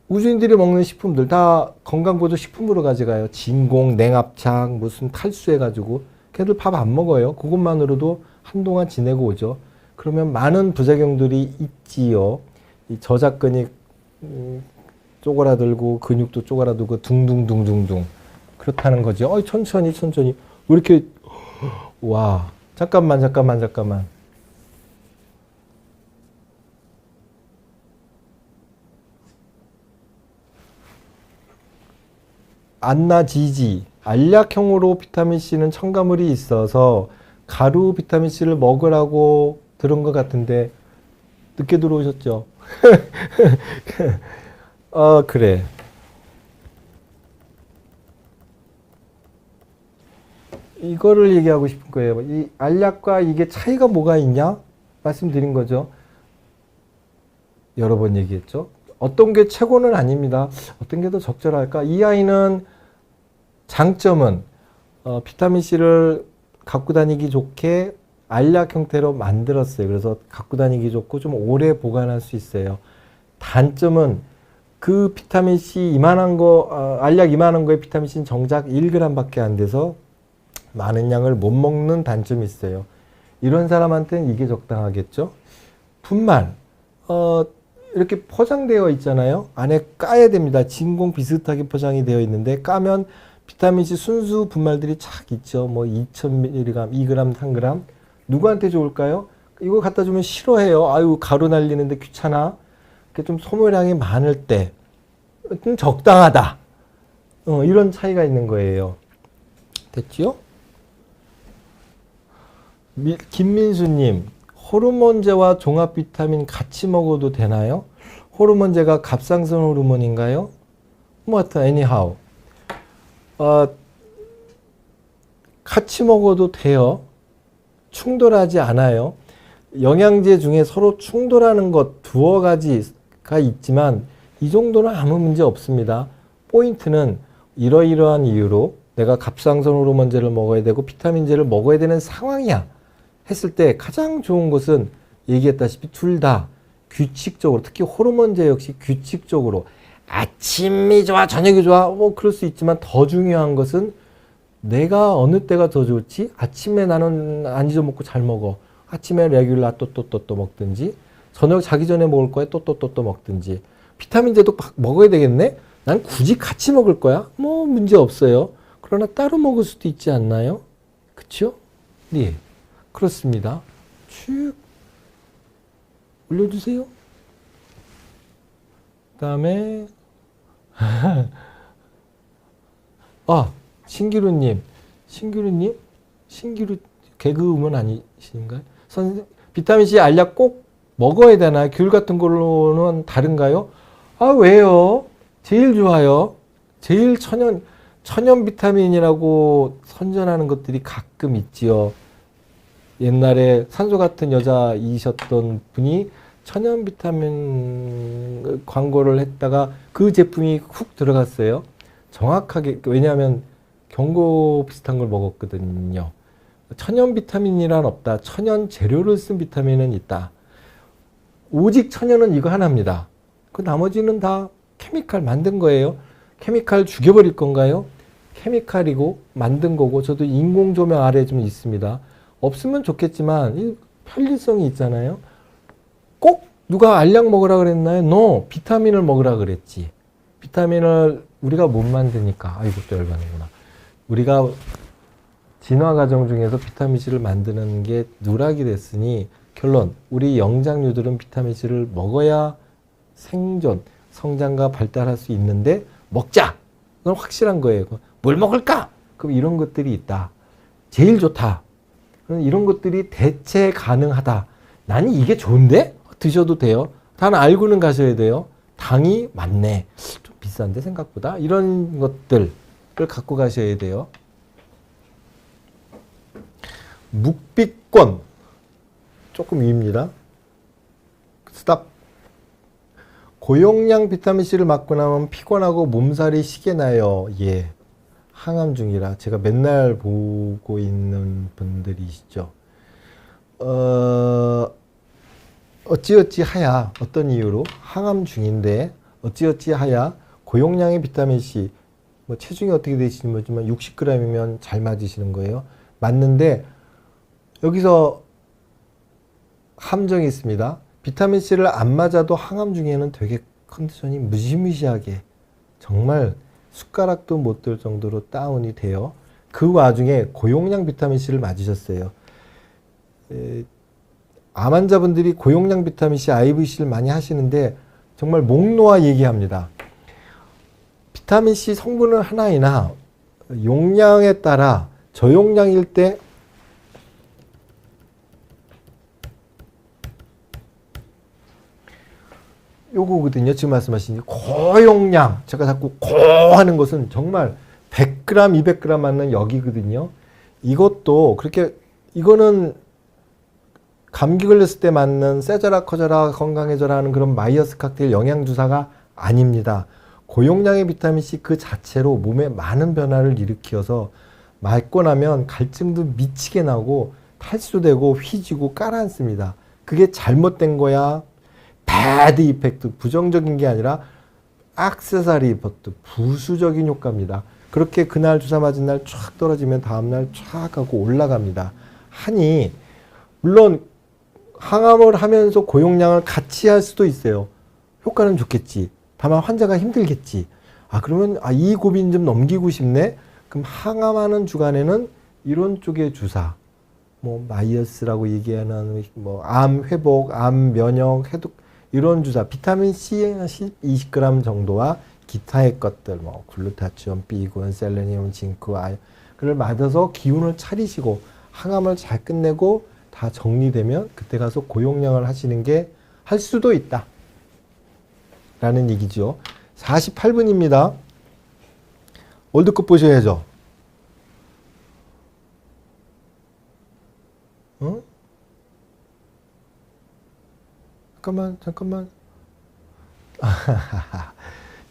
우주인들이 먹는 식품들 다 건강보조식품으로 가져가요. 진공, 냉합창, 무슨 탈수해가지고 걔들 밥 안 먹어요. 그것만으로도 한동안 지내고 오죠. 그러면 많은 부작용들이 있지요. 이 저작근이 쪼그라들고 근육도 쪼그라들고 둥둥둥둥둥 그렇다는 거죠. 천천히 왜 이렇게 와 잠깐만 안나지지 알약형으로 비타민C는 첨가물이 있어서 가루 비타민C를 먹으라고 들은 것 같은데 늦게 들어오셨죠? 그래. 이거를 얘기하고 싶은 거예요. 이 알약과 이게 차이가 뭐가 있냐? 말씀드린 거죠. 여러 번 얘기했죠. 어떤 게 최고는 아닙니다. 어떤 게 더 적절할까? 이 아이는 장점은 비타민C를 갖고 다니기 좋게 알약 형태로 만들었어요. 그래서 갖고 다니기 좋고 좀 오래 보관할 수 있어요. 단점은 그 비타민C 이만한 거, 알약 이만한 거에 비타민C는 정작 1g 밖에 안 돼서 많은 양을 못 먹는 단점이 있어요. 이런 사람한테는 이게 적당하겠죠. 분말, 이렇게 포장되어 있잖아요. 안에 까야 됩니다. 진공 비슷하게 포장이 되어 있는데 까면 비타민C 순수 분말들이 착 있죠. 뭐 2000mg, 2g, 3g. 누구한테 좋을까요? 이거 갖다 주면 싫어해요. 아유, 가루 날리는데 귀찮아. 좀 소모량이 많을 때 좀 적당하다. 이런 차이가 있는 거예요. 됐지요? 김민수님, 호르몬제와 종합 비타민 같이 먹어도 되나요? 호르몬제가 갑상선 호르몬인가요? 뭐 하여튼 anyhow. 같이 먹어도 돼요. 충돌하지 않아요. 영양제 중에 서로 충돌하는 것 두어 가지가 있지만 이 정도는 아무 문제 없습니다. 포인트는 이러이러한 이유로 내가 갑상선 호르몬제를 먹어야 되고 비타민제를 먹어야 되는 상황이야 했을 때 가장 좋은 것은 얘기했다시피 둘 다 규칙적으로, 특히 호르몬제 역시 규칙적으로 아침이 좋아 저녁이 좋아 뭐 그럴 수 있지만 더 중요한 것은 내가 어느 때가 더 좋지? 아침에 나는 안 잊어먹고 잘 먹어. 아침에 레귤라 또 먹든지 저녁 자기 전에 먹을 거야 또 먹든지 비타민제도 먹어야 되겠네? 난 굳이 같이 먹을 거야? 뭐 문제 없어요. 그러나 따로 먹을 수도 있지 않나요? 그쵸? 네, 그렇습니다. 쭉 올려주세요. 그 다음에 신기루님 신기루 개그우먼 아니신가요? 비타민C 알약 꼭 먹어야 되나요? 귤 같은 걸로는 다른가요? 왜요? 제일 좋아요. 제일 천연 비타민이라고 선전하는 것들이 가끔 있지요. 옛날에 산소 같은 여자이셨던 분이 천연 비타민 광고를 했다가 그 제품이 훅 들어갔어요. 정확하게, 왜냐하면 경고 비슷한 걸 먹었거든요. 천연 비타민이란 없다. 천연 재료를 쓴 비타민은 있다. 오직 천연은 이거 하나입니다. 그 나머지는 다 케미칼 만든 거예요. 케미칼 죽여버릴 건가요? 케미칼이고 만든 거고, 저도 인공 조명 아래 좀 있습니다. 없으면 좋겠지만 이 편리성이 있잖아요. 꼭 누가 알약 먹으라 그랬나요? No, 비타민을 먹으라 그랬지. 비타민을 우리가 못 만드니까. 아이고 또 열받는구나. 우리가 진화 과정 중에서 비타민C를 만드는 게 누락이 됐으니 결론, 우리 영장류들은 비타민C를 먹어야 생존, 성장과 발달할 수 있는데 먹자! 그건 확실한 거예요. 뭘 먹을까? 그럼 이런 것들이 있다. 제일 좋다. 이런 것들이 대체 가능하다. 나는 이게 좋은데? 드셔도 돼요. 단 알고는 가셔야 돼요. 당이 많네. 좀 비싼데 생각보다. 이런 것들을 갖고 가셔야 돼요. 묵비권. 조금 위입니다. 스탑. 고용량 비타민C를 맞고 나면 피곤하고 몸살이 시게 나요. 예. 항암 중이라 제가 맨날 보고 있는 분들이시죠. 어찌어찌 하야 어떤 이유로 항암 중인데 어찌어찌 하야 고용량의 비타민C 뭐 체중이 어떻게 되시는지 모르지만 60g이면 잘 맞으시는 거예요. 맞는데 여기서 함정이 있습니다. 비타민C를 안 맞아도 항암 중에는 되게 컨디션이 무시무시하게 정말 숟가락도 못 들 정도로 다운이 돼요. 그 와중에 고용량 비타민C를 맞으셨어요. 암 환자분들이 고용량 비타민C, IVC를 많이 하시는데 정말 목 놓아 얘기합니다. 비타민C 성분은 하나이나 용량에 따라 저용량일 때 요거거든요. 지금 말씀하신 고용량. 제가 자꾸 고 하는 것은 정말 100g, 200g 맞는 여기거든요. 이것도 그렇게 이거는 감기 걸렸을 때 맞는 세져라 커져라 건강해져라 하는 그런 마이어스 칵테일 영양주사가 아닙니다. 고용량의 비타민C 그 자체로 몸에 많은 변화를 일으켜서 맞고 나면 갈증도 미치게 나고 탈수도 되고 휘지고 깔아앉습니다. 그게 잘못된 거야. 배드 이펙트, 부정적인 게 아니라 액세서리 이펙트, 부수적인 효과입니다. 그렇게 그날 주사 맞은 날 쫙 떨어지면 다음날 쫙 하고 올라갑니다. 하니 물론 항암을 하면서 고용량을 같이 할 수도 있어요. 효과는 좋겠지. 다만 환자가 힘들겠지. 그러면 이 고비는 좀 넘기고 싶네. 그럼 항암하는 주간에는 이런 쪽의 주사, 뭐 마이어스라고 얘기하는 뭐 암 회복, 암 면역 해독 이런 주사, 비타민 C 20g 정도와 기타의 것들, 뭐 글루타치온, B군, 셀레니움, 징크, 그를 맞아서 기운을 차리시고 항암을 잘 끝내고 다 정리되면 그때 가서 고용량을 하시는 게 할 수도 있다. 라는 얘기죠. 48분입니다. 월드컵 보셔야죠. 어? 잠깐만.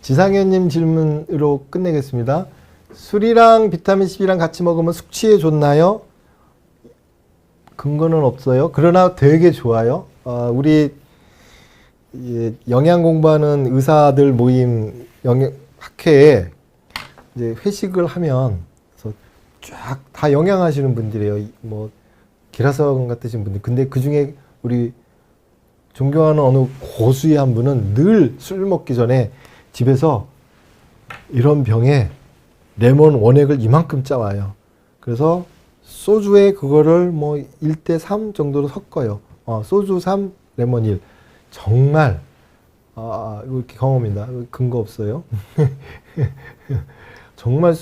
지상현님 질문으로 끝내겠습니다. 술이랑 비타민 C랑 같이 먹으면 숙취에 좋나요? 근거는 없어요. 그러나 되게 좋아요. 우리 영양 공부하는 의사들 모임 학회에 이제 회식을 하면 쫙 다 영양하시는 분들이에요. 뭐 기라성 같으신 분들. 근데 그 중에 우리 존경하는 어느 고수의 한 분은 늘 술 먹기 전에 집에서 이런 병에 레몬 원액을 이만큼 짜와요. 그래서 소주에 그거를 뭐 1대3 정도로 섞어요. 소주 3, 레몬 1. 정말, 이렇게 경험입니다. 근거 없어요. 정말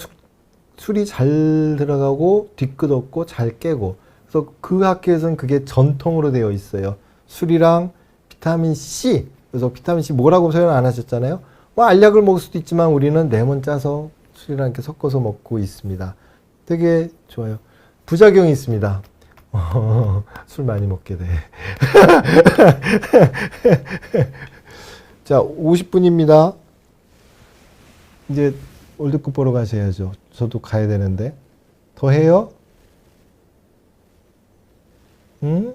술이 잘 들어가고 뒤끝 없고 잘 깨고. 그래서 그 학교에서는 그게 전통으로 되어 있어요. 술이랑 비타민 C. 그래서 비타민 C 뭐라고 표현 안 하셨잖아요. 뭐 알약을 먹을 수도 있지만 우리는 레몬 짜서 술이랑 이렇게 섞어서 먹고 있습니다. 되게 좋아요. 부작용이 있습니다. 술 많이 먹게 돼. 자, 50분입니다. 이제 월드컵 보러 가셔야죠. 저도 가야 되는데. 더 해요? 응?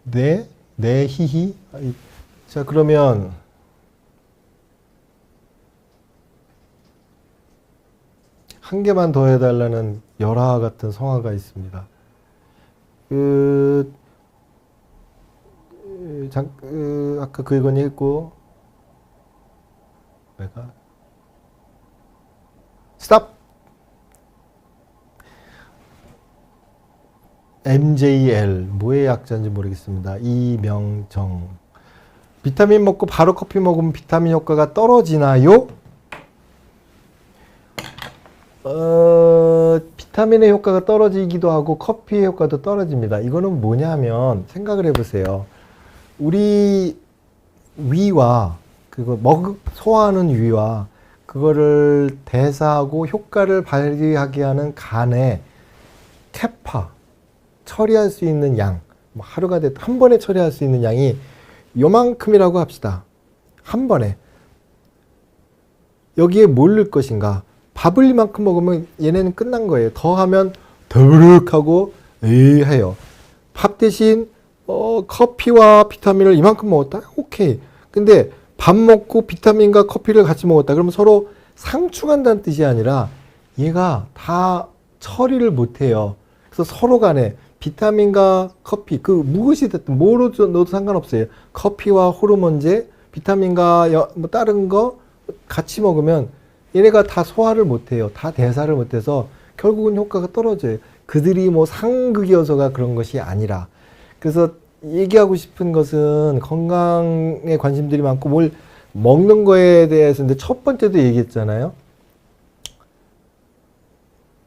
네, 히히. 자, 그러면 한 개만 더 해달라는 열화 같은 성화가 있습니다. 아까 그 이건 읽고 내가 스탑. MJL 뭐의 약자인지 모르겠습니다. 이명정. 비타민 먹고 바로 커피 먹으면 비타민 효과가 떨어지나요? 비타민의 효과가 떨어지기도 하고 커피의 효과도 떨어집니다. 이거는 뭐냐면 생각을 해보세요. 우리 위와 그거 소화하는 위와 그거를 대사하고 효과를 발휘하게 하는 간의 캐파 처리할 수 있는 양, 하루가 됐든 한 번에 처리할 수 있는 양이 요만큼이라고 합시다. 한 번에. 여기에 뭘 넣을 것인가? 밥을 이만큼 먹으면 얘네는 끝난 거예요. 더 하면 더부룩하고 해요. 밥 대신 커피와 비타민을 이만큼 먹었다? 오케이. 근데 밥 먹고 비타민과 커피를 같이 먹었다. 그러면 서로 상충한다는 뜻이 아니라 얘가 다 처리를 못해요. 그래서 서로 간에 비타민과 커피, 그 무엇이 됐든 뭐로 넣어도 상관없어요. 커피와 호르몬제, 비타민과 뭐 다른 거 같이 먹으면 얘네가 다 소화를 못해요. 다 대사를 못해서 결국은 효과가 떨어져요. 그들이 뭐 상극이어서가 그런 것이 아니라. 그래서 얘기하고 싶은 것은 건강에 관심들이 많고 뭘 먹는 거에 대해서 근데 첫 번째도 얘기했잖아요.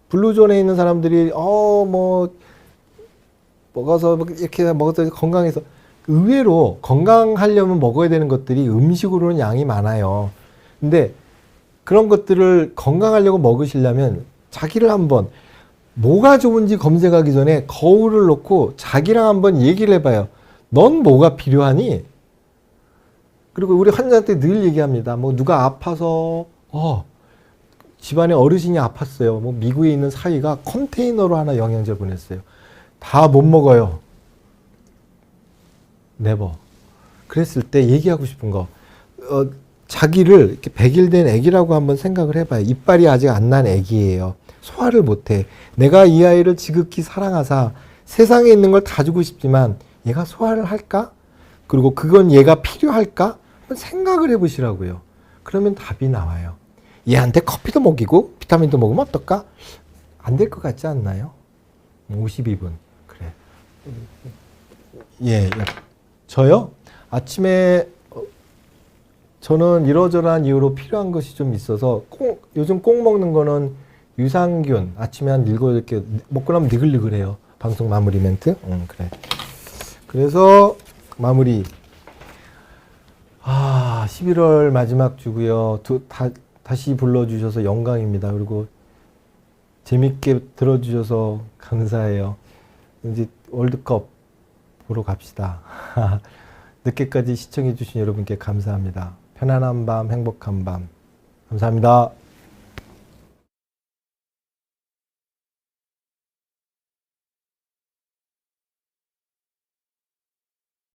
블루존에 있는 사람들이 뭐 먹어서 이렇게 먹어서 건강해서 의외로 건강하려면 먹어야 되는 것들이 음식으로는 양이 많아요. 근데 그런 것들을 건강하려고 먹으시려면 자기를 한번 뭐가 좋은지 검색하기 전에 거울을 놓고 자기랑 한번 얘기를 해봐요. 넌 뭐가 필요하니? 그리고 우리 환자한테 늘 얘기합니다. 뭐 누가 아파서 집안에 어르신이 아팠어요. 뭐 미국에 있는 사위가 컨테이너로 하나 영양제 보냈어요. 다 못 먹어요. 네버. 그랬을 때 얘기하고 싶은 거 자기를 이렇게 100일 된 애기라고 한번 생각을 해봐요. 이빨이 아직 안 난 애기예요. 소화를 못해. 내가 이 아이를 지극히 사랑하사 세상에 있는 걸 다 주고 싶지만 얘가 소화를 할까? 그리고 그건 얘가 필요할까? 한번 생각을 해보시라고요. 그러면 답이 나와요. 얘한테 커피도 먹이고 비타민도 먹으면 어떨까? 안 될 것 같지 않나요? 52분. 그래. 예. 저요? 아침에 저는 이러저러한 이유로 필요한 것이 좀 있어서 요즘 꼭 먹는 거는 유산균. 아침에 한 7개 먹고 나면 니글니글해요. 방송 마무리 멘트. 그래. 그래서 마무리. 11월 마지막 주고요. 다시 불러주셔서 영광입니다. 그리고 재밌게 들어주셔서 감사해요. 이제 월드컵 보러 갑시다. 늦게까지 시청해주신 여러분께 감사합니다. 편안한 밤, 행복한 밤. 감사합니다.